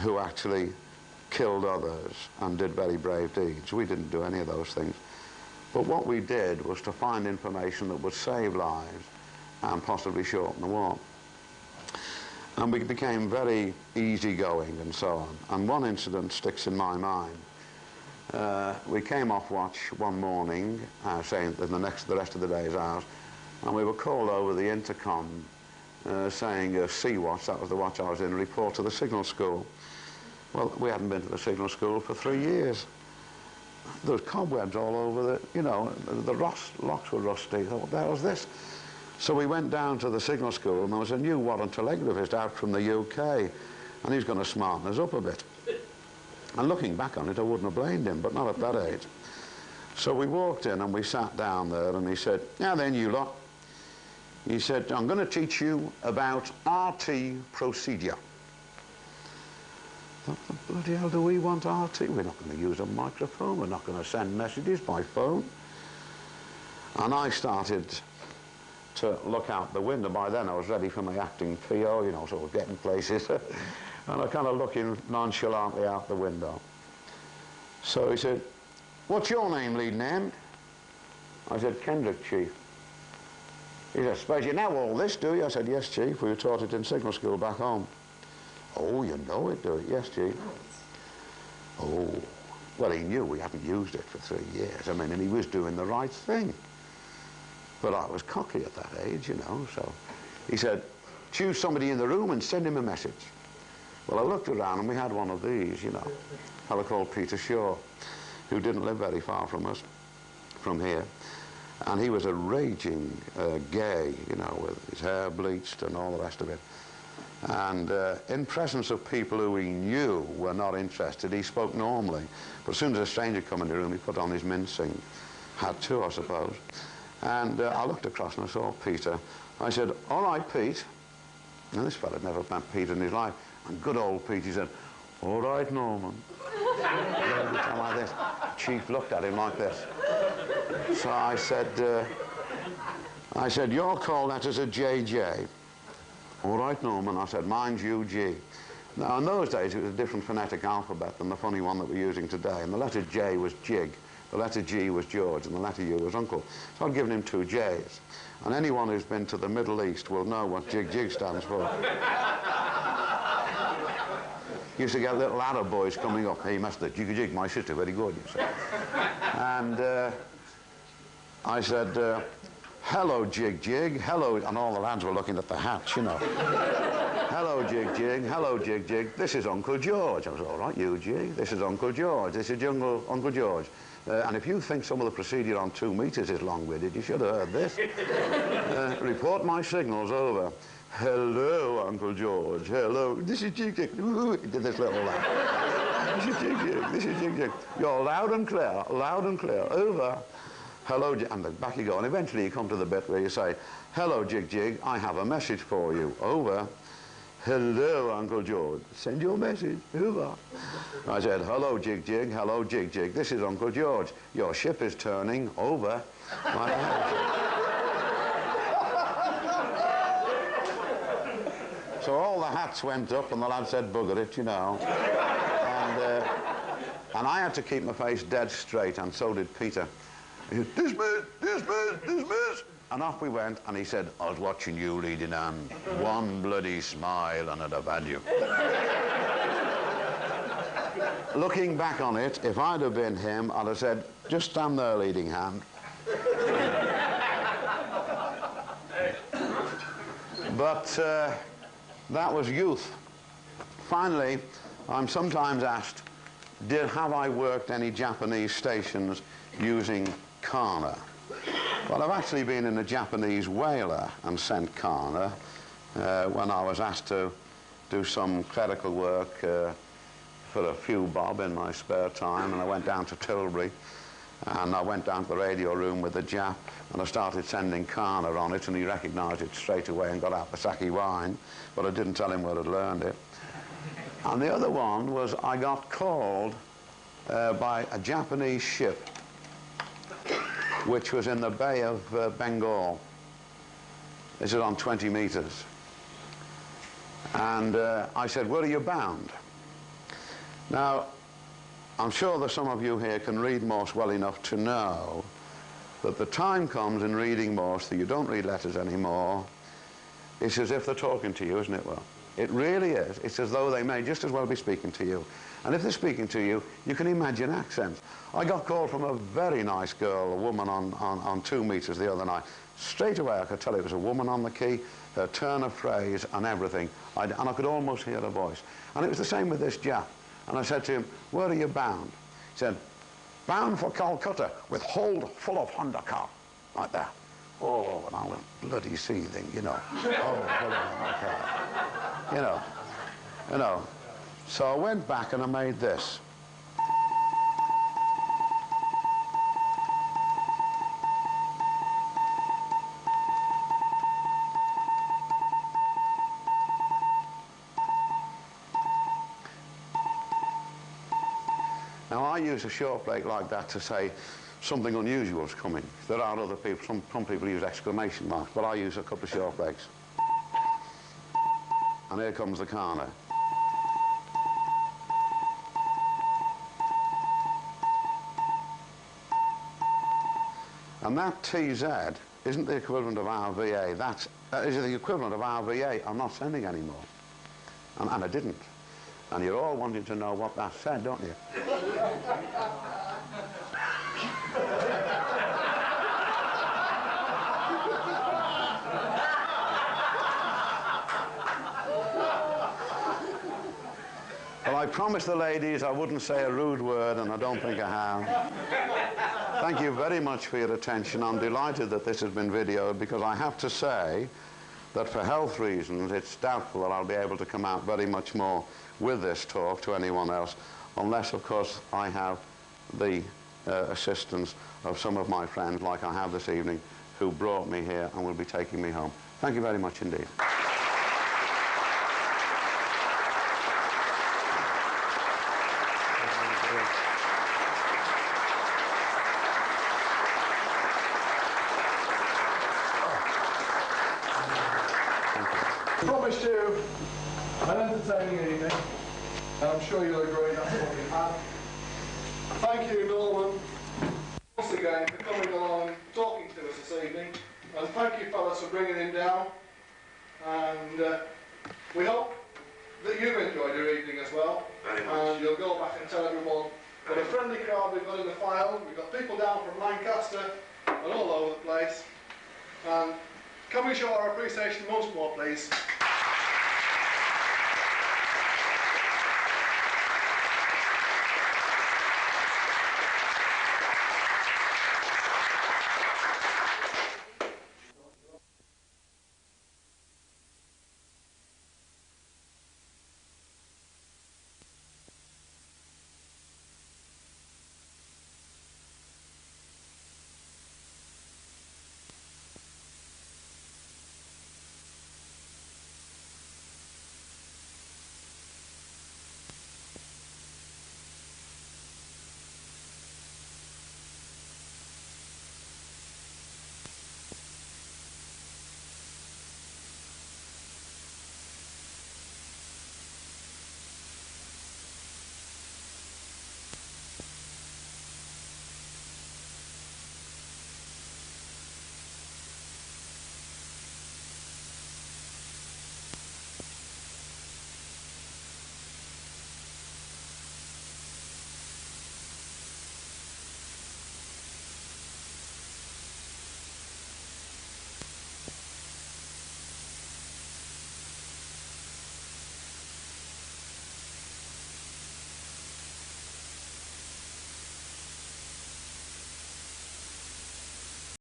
who actually killed others and did very brave deeds. We didn't do any of those things. But what we did was to find information that would save lives and possibly shorten the war. And we became very easygoing and so on. And one incident sticks in my mind. We came off watch one morning, saying that the rest of the day is ours, and we were called over the intercom saying, Sea Watch, that was the watch I was in, report to the signal school. Well, we hadn't been to the signal school for 3 years. There was cobwebs all over the, you know, the locks were rusty. I thought, what the hell is this? So we went down to the signal school, and there was a new warrant telegraphist out from the UK, and he's going to smarten us up a bit. And looking back on it, I wouldn't have blamed him, but not at that age. So we walked in and we sat down there, and he said, now then, you lot, he said, I'm going to teach you about RT procedure. What the bloody hell do we want RT? We're not going to use a microphone, we're not going to send messages by phone. And I started to look out the window. By then I was ready for my acting PO, you know, sort of getting places. And I kind of looking nonchalantly out the window. So he said, what's your name, lead name? I said, Kendrick, Chief. He said, suppose you know all this, do you? I said, yes, Chief, we were taught it in signal school back home. Oh, you know it, do you? Yes, Chief. Oh, well, he knew we hadn't used it for 3 years. I mean, and he was doing the right thing. But I was cocky at that age, you know, so he said, choose somebody in the room and send him a message. Well, I looked around and we had one of these, you know, a fellow called Peter Shaw, who didn't live very far from us, from here. And he was a raging gay, you know, with his hair bleached and all the rest of it. And in presence of people who he knew were not interested, he spoke normally. But as soon as a stranger came in the room, he put on his mincing hat too, I suppose. And I looked across and I saw Peter. I said, all right, Pete. And this fellow had never met Peter in his life. And good old Pete, he said, all right, Norman. Like this. Chief looked at him like this. So I said, your call letters are JJ. All right, Norman. I said, mine's UG. Now, in those days, it was a different phonetic alphabet than the funny one that we're using today. And the letter J was jig, the letter G was George, and the letter U was uncle. So I'd given him 2 J's. And anyone who's been to the Middle East will know what jig jig stands for. Used to get little Arab boys coming up. Hey, master, jig jig, my sister, very good, you see. And I said, hello, Jig Jig, hello, and all the lads were looking at the hatch, you know. Hello, Jig Jig, hello, Jig Jig, this is Uncle George. I was all right, you, Jig, this is Uncle George, this is Uncle George. And if you think some of the procedure on 2 meters is long-winded, you should have heard this. Report my signals, over. Hello, Uncle George, hello, this is Jig Jig. He did this little laugh. This is Jig Jig, this is Jig Jig. You're loud and clear, over. Hello, and back you go, and eventually you come to the bit where you say, hello, Jig Jig, I have a message for you, over. Hello, Uncle George, send your message, over. I said, hello, Jig Jig, this is Uncle George. Your ship is turning, over. So all the hats went up, and the lad said, bugger it, you know. And I had to keep my face dead straight, and so did Peter. He said, dismiss. And off we went, and he said, I was watching you, leading hand. One bloody smile, and I'd have had you. Looking back on it, if I'd have been him, I'd have said, just stand there, leading hand. But that was youth. Finally, I'm sometimes asked, have I worked any Japanese stations using Kana? Well, I've actually been in a Japanese whaler and sent Kana when I was asked to do some clerical work for a few bob in my spare time, and I went down to Tilbury, and I went down to the radio room with the Jap, and I started sending Kana on it, and he recognised it straight away and got out the sake wine, but I didn't tell him where I'd learned it. And the other one was I got called by a Japanese ship which was in the Bay of Bengal. This is on 20 meters. And I said, where are you bound? Now, I'm sure that some of you here can read Morse well enough to know that the time comes in reading Morse that you don't read letters anymore. It's as if they're talking to you, isn't it? Well, it really is. It's as though they may just as well be speaking to you. And if they're speaking to you, you can imagine accents. I got called from a very nice girl, a woman on 2 meters the other night. Straight away I could tell it was a woman on the key, her turn of phrase and everything. And I could almost hear her voice. And it was the same with this Jap. And I said to him, "Where are you bound?" He said, "Bound for Calcutta with hold full of Honda car." Like that. Oh, and I went bloody seething, you know. Oh, full of Honda car. You know. So I went back and I made this. Now, I use a short break like that to say something unusual is coming. There are other people, some people use exclamation marks, but I use a couple of short breaks. And here comes the car now. And that TZ isn't the equivalent of RVA. That is the equivalent of RVA I'm not sending anymore. And I didn't. And you're all wanting to know what that said, don't you? Well, I promised the ladies I wouldn't say a rude word, and I don't think I have. Thank you very much for your attention. I'm delighted that this has been videoed, because I have to say that for health reasons it's doubtful that I'll be able to come out very much more with this talk to anyone else, unless of course I have the assistance of some of my friends, like I have this evening, who brought me here and will be taking me home. Thank you very much indeed. Promised you an entertaining evening, and I'm sure you'll agree that's what we've had. Thank you, Norman, once again for coming along and talking to us this evening, and thank you fellas for bringing him down, and we hope that you've enjoyed your evening as well, and you'll go back and tell everyone what a friendly crowd we've got in the file. We've got people down from Lancaster and all over the place, and can we show our appreciation once more, please?